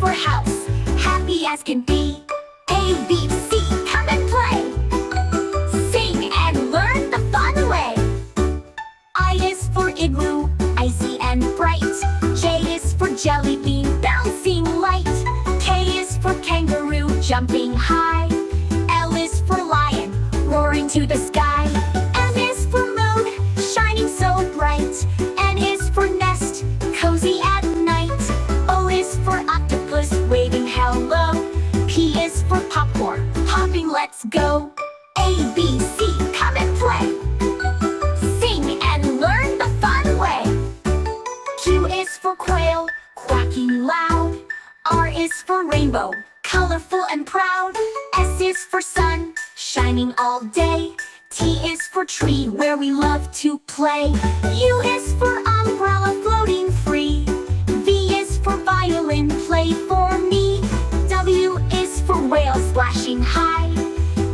for house, happy as can be. A, B, C, come and play. Sing and learn the fun way. I is for igloo, icy and bright. J is for jelly bean, bouncing light. K is for kangaroo, jumping high. L is for lion, roaring to the sky. M is for moon, shining so bright. N is for nest, cozy at night. O is for octopus, waving hello. P is for popcorn, hopping let's go. A, B, C, come and play. Sing and learn the fun way. Q is for quail, quacking loud. R is for rainbow, colorful and proud. S is for sun, shining all day. T is for tree, where we love to play. U is for umbrella, floating free. V is for violin, play for me. W is for whale, splashing high.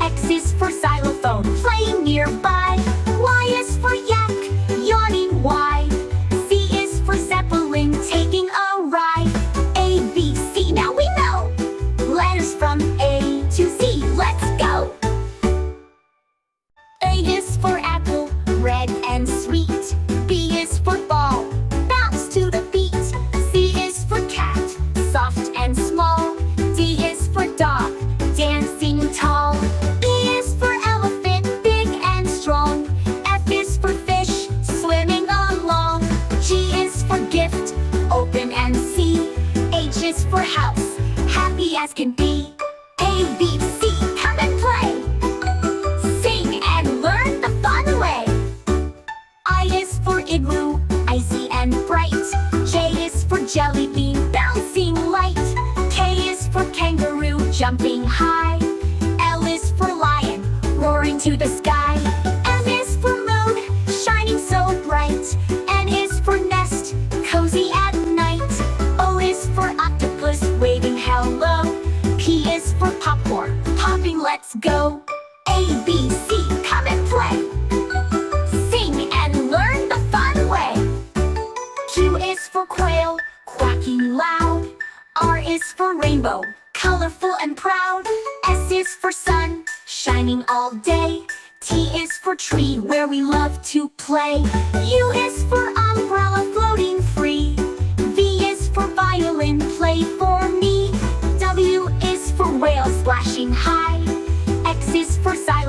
X is for xylophone, playing nearby. Y is for yak, yawning wide. Z is for zeppelin, taking a ride. A, B, C, now we know. Letters from A to Z, let's go. A is for apple, red and sweet. B is for ball, bounce to the beat. C is for cat, soft and small. D is for dog, dancing tall. E is for elephant, big and strong. F is for fish, swimming along. G is for gift, open and see. H is for house, happy as can be. A, B, C, come and play. Sing and learn the fun way. I is for igloo, icy and bright. J is for jelly bean, bouncing light. K is for kangaroo, jumping high. L is for lion, roaring to the sky. M is for moon, shining so bright. N is for nest, cozy at night. O is for octopus, waving hello. P is for popcorn, popping let's go. A, B, C, come and play. Sing and learn the fun way. Q is for quail, quacking loud. R is for rainbow, colorful and proud. S is for sun, shining all day. T is for tree, where we love to play. U is for umbrella, floating free. V is for violin, play for me. W is for whale, splashing high. X is for silence.